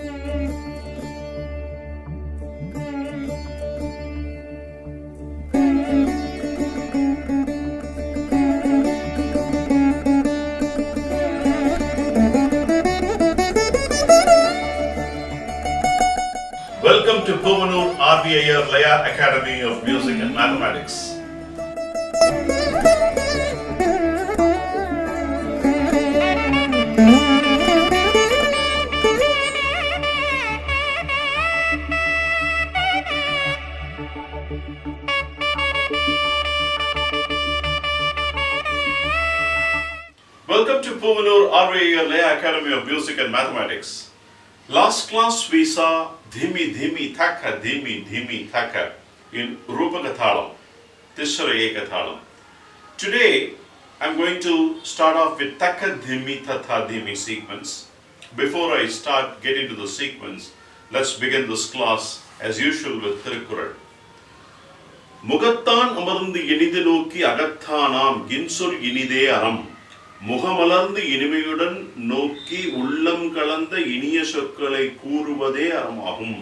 Welcome to Puvanur Iyer Academy of Music and Mathematics. Welcome to Puvanur Iyer Academy of Music and Mathematics. Last class we saw dhimi dhimi Thaka, dhimi Thaka in Rupaka Thalam, Thalam. Today I am going to start off with Thaka dhimi Tha dhimi sequence. Before I start getting to the sequence, let's begin this class as usual with Thirukkural. Mugattan amarந்து எனிது நோக்கி அகத்தானாம் இன்சொல் இனிதே அறம் முகமலர்ந்து இனிமையுடன் நோக்கி உள்ளம் கலந்த இனிய சொற்களை கூறுவதே அறமாகும்.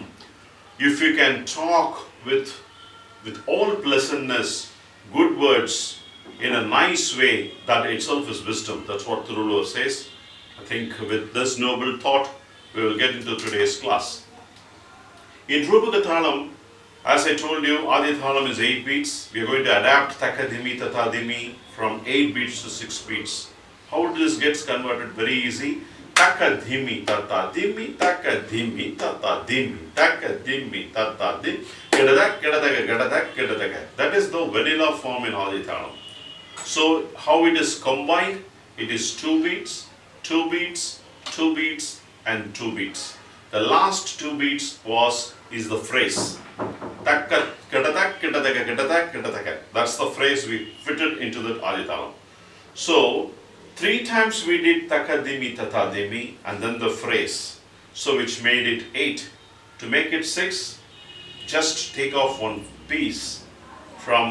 If you can talk with all pleasantness, good words in a nice way, that itself is wisdom. That's what Thirulur says. I think with this noble thought, we will get into today's class. In Rupaka Thalam, as I told you, Adi Thalam is 8 beats. We are going to adapt Thaka dhimi Tha dhimi from 8 beats to 6 beats. How this gets converted? Very easy. Thaka dhimi Tha dhimi, Thaka dhimi Tha dhimi, Thaka dhimi Tha dhimi. That is the vanilla form in Adi Thalam. So how it is combined? It is 2 beats, 2 beats, 2 beats, and 2 beats. The last 2 beats is the phrase. That's the phrase we fitted into the Adi Thalam. So 3 times we did Thaka dhimi Tha dhimi and then the phrase, so which made it 8. To make it 6, just take off one piece from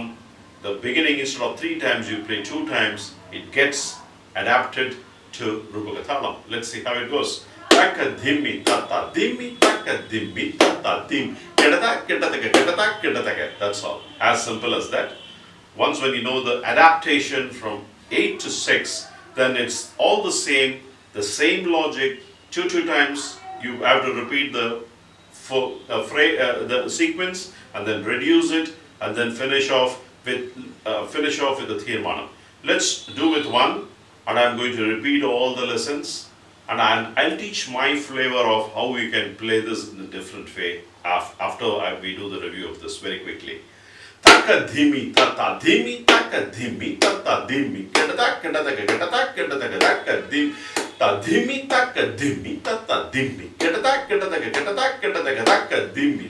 the beginning. Instead of 3 times you play 2 times, it gets adapted to Rupaka Thalam. Let's see how it goes. Thaka dhimi Tha dhimi, Thaka dhimi Tha dhimi. That's all. As simple as that. Once when you know the adaptation from 8 to 6, then it's all the same logic. 2 times you have to repeat the sequence and then reduce it and then finish off with the Thirmanam. Let's do with 1, and I'm going to repeat all the lessons, and I'll teach my flavor of how we can play this in a different way after we do the review of this very quickly. Thaka dhimi Tha dhimi, Thaka dhimi Tha dhimi, Tha dhimi, Thaka dhimi Tha dhimi, Thaka dhimi Tha dhimi, Thaka dhimi Tha dhimi, Thaka dhimi Tha dhimi, Thaka dhimi Tha dhimi, Thaka dhimi Tha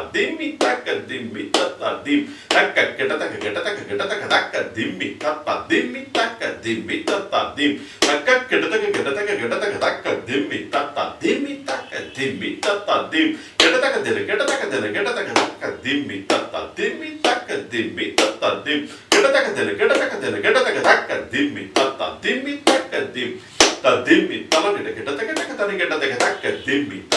dhimi, Thaka dhimi Tha dhimi, dhimi Tha dhimi, Thaka dhimi Tha dhimi, dhimi Tha dhimi, Thaka dhimi Tha dhimi, talagida Thaka dhimi Tha dhimi, Tha dhimi, Thaka dhimi Tha dhimi, Tha dhimi, Thaka dhimi Tha dhimi, Thaka dhimi Tha dhimi, talagida Thaka dhimi Tha dhimi, talagida Thaka dhimi Tha dhimi, talagida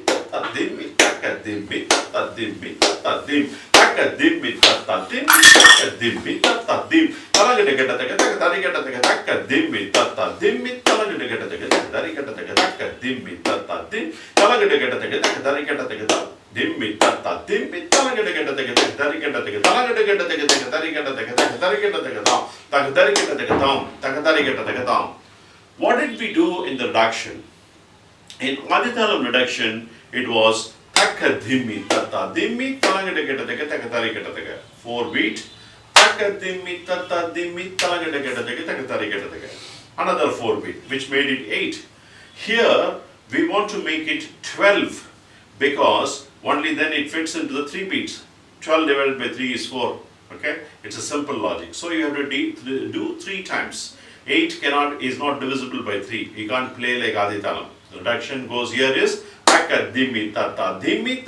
dhimi Tha dhimi, What did we do in the reduction? In Adi Thalam reduction, it was Thaka dhimi Tha dhimi, 4 beat, Thaka dhimi Tha dhimi, another 4 beat, which made it 8. Here we want to make it 12 because only then it fits into the 3 beats. 12 divided by 3 is 4. Okay, it's a simple logic. So you have to do 3 times. 8 is not divisible by 3. You can't play like Adi Thalam. The reduction goes here is Thaka dhimi Tha dhimi,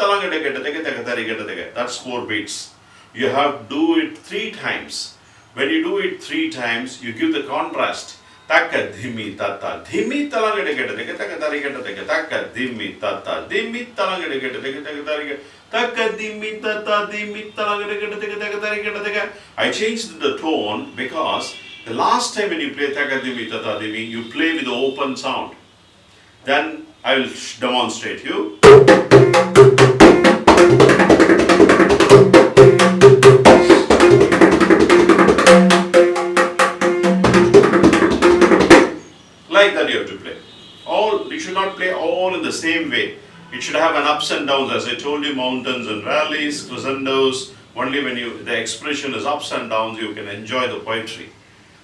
that's 4 beats. You have to do it 3 times. When you do it 3 times, you give the contrast. Thaka dhimi tata dhimi talangade get the taka tarigata the taka dhimi tata dhimi talangade get the taka tarigata taka dhimi tata dhimi talangade get the taka tarigata. I changed the tone because the last time when you play taka dhimi tata dhimi, you play with the open sound. Then I will demonstrate you. Like that you have to play. You should not play all in the same way. It should have an ups and downs. As I told you, mountains and valleys, crescendos. Only when the expression is ups and downs, you can enjoy the poetry.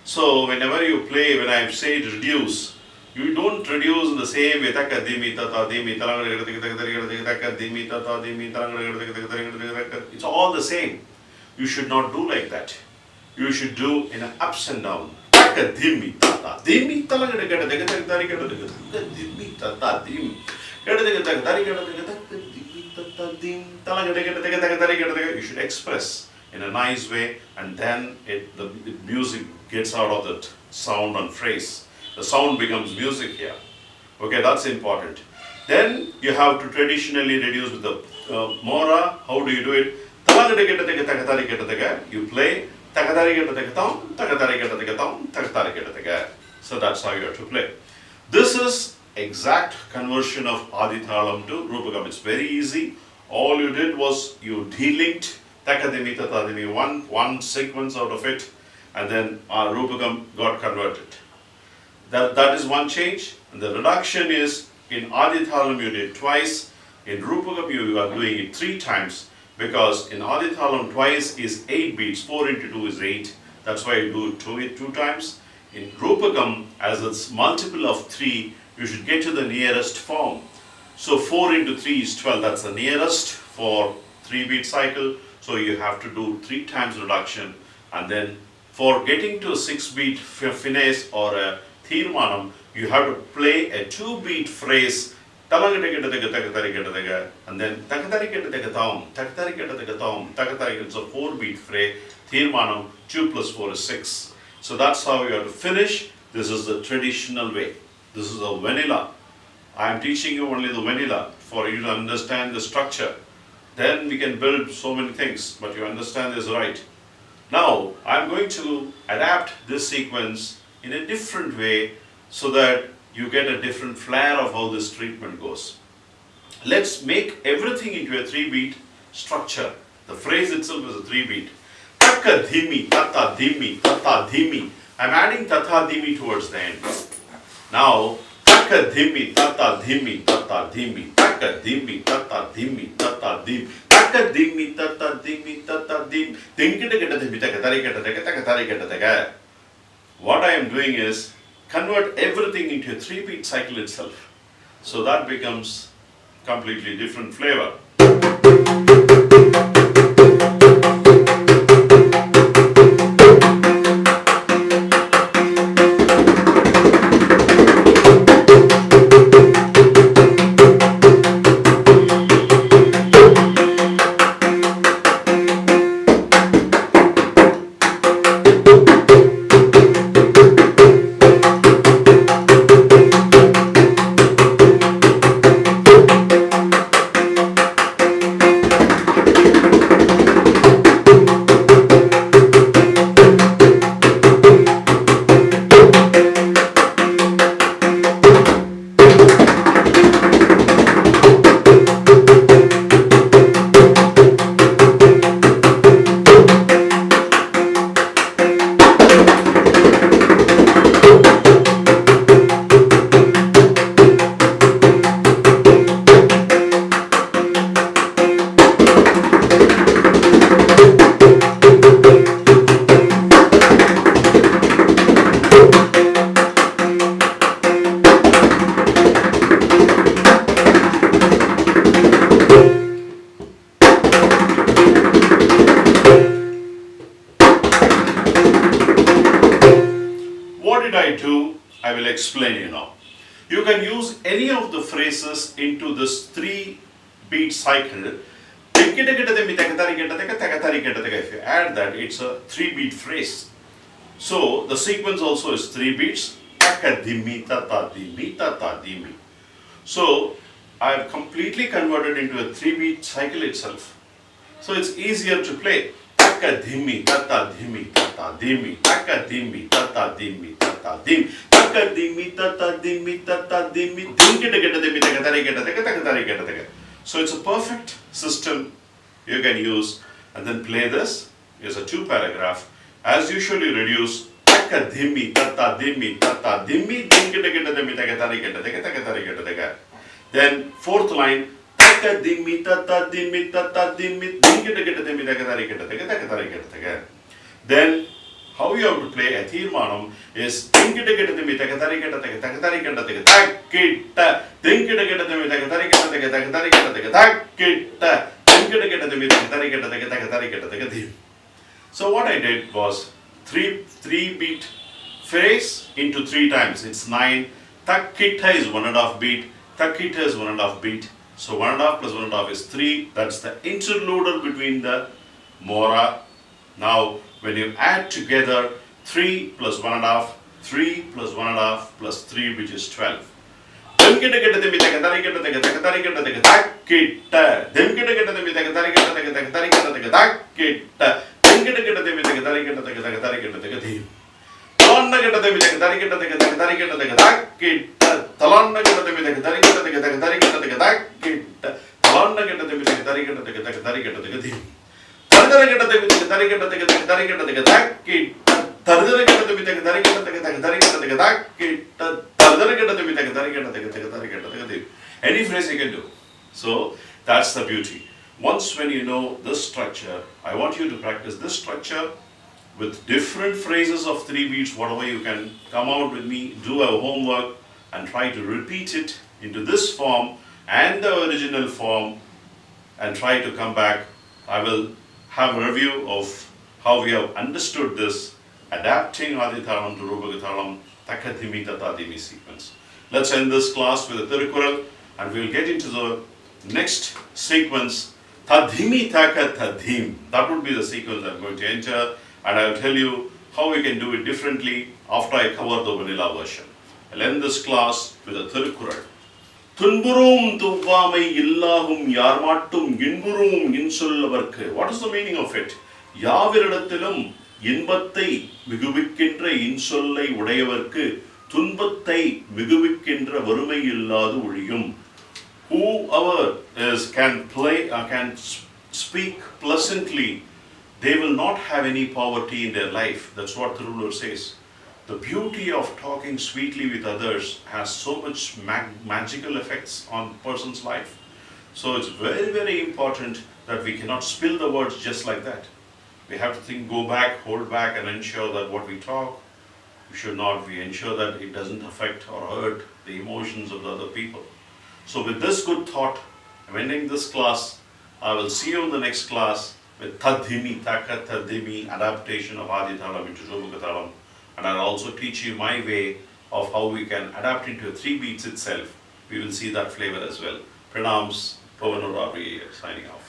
So whenever you play, when I say reduce, you don't reduce in the same way. Taka dhimi tata dhimi taka dhimi tata dhimi. It's all the same. You should not do like that. You should do in an ups and down. Taka dhimi tata dhimi you should express in a nice way, and then the music gets out of that sound and phrase. The sound becomes music here. Okay, that's important. Then you have to traditionally reduce with the mora. How do you do it? You play. So that's how you have to play. This is exact conversion of Adi Thalam to Rupakam. It's very easy. All you did was you delinked Takadimi Tatadimi, one sequence out of it, and then our Rupakam got converted. That is one change. And the reduction is in Adi Thalam you did twice. In Rupakam you are doing it 3 times, because in Adi Thalam twice is 8 beats. 4 into 2 is 8. That's why you do it 2 times. In Rupakam, as it's multiple of 3, you should get to the nearest form. So 4 into 3 is 12. That's the nearest for 3-beat cycle. So you have to do 3 times reduction. And then for getting to a 6-beat finesse or a thirmanam, you have to play a 2-beat phrase. And then it's a 4-beat phrase. Thirmanam, 2 plus 4 is 6. So that's how you have to finish. This is the traditional way. This is the vanilla. I am teaching you only the vanilla for you to understand the structure. Then we can build so many things, but you understand this right. Now, I am going to adapt this sequence in a different way so that you get a different flair of how this treatment goes. Let's make everything into a 3-beat structure. The phrase itself is a 3-beat. Taka dhimi, tata dhimi, tata dhimi. I'm adding tata dhimi towards the end. Now, taka dhimi, tata dhimi, tata dhimi, taka dhimi, tata dhimi, tata dhimi, taka dhimi, tata dhimi, tata dhimi. What I am doing is convert everything into a 3-beat cycle itself. So that becomes completely different flavor. I will explain you now. You can use any of the phrases into this 3-beat cycle. If you add that, it's a 3-beat phrase. So the sequence also is 3 beats. Thaka dhimi tata dhimi. So I have completely converted into a 3-beat cycle itself. So it's easier to play. Thaka dhimi tata dhimi tata dhimi. Thaka dhimi tata dhimi tata dhimi. Thaka dhimi tata dhimi tata dhimi. So it's a perfect system you can use, and then play this. Here's a 2-paragraph. As usually reduce. Thaka dhimi tata dhimi tata dhimi. Then 4th line. Thaka dhimi tata dhimi tata dhimi. Then how you have to play a thirmanam is so what I did was 3-beat phrase into 3 times. It's 9. Takkita is 1.5 beat. Takkita is 1.5 beat. So 1.5 plus 1.5 is 3. That's the interlude between the mora. Now when you add together 3 plus 1.5, 3 plus 1.5 plus 3, which is 12. Then any phrase you can do. So that's the beauty. Once when you know this structure, I want you to practice this structure with different phrases of 3 beats, whatever you can come out with me, do a homework and try to repeat it into this form and the original form and try to come back. I will have a review of how we have understood this, adapting Adi Thalam to Rupaka Thalam, Thaka dhimi tata dhimi sequence. Let's end this class with a Tirukural and we will get into the next sequence, Tadhimi Thaka Tadhim. That would be the sequence I'm going to enter, and I will tell you how we can do it differently after I cover the vanilla version. I'll end this class with a Tirukural. Tunburum tuvvamai illahum yarmattum inburum insollavarkku. What is the meaning of it? Yaviridatthilum inbattai miguvikkinra insollai udayavarkku துன்பத்தை மிகுவிக்கின்ற வறுமை இல்லாது ஒழியும். Whoever can speak pleasantly, they will not have any poverty in their life. That's what the ruler says. The beauty of talking sweetly with others has so much magical effects on a person's life. So it's very, very important that we cannot spill the words just like that. We have to think, go back, hold back, and ensure that what we talk, we ensure that it doesn't affect or hurt the emotions of the other people. So with this good thought, I'm ending this class. I will see you in the next class with Tadhimi, Thaka Tadhimi adaptation of Adi Thalam into Rupaka Thalam. And I'll also teach you my way of how we can adapt into 3 beats itself. We will see that flavor as well. Pranams, Puvanur, Iyer, signing off.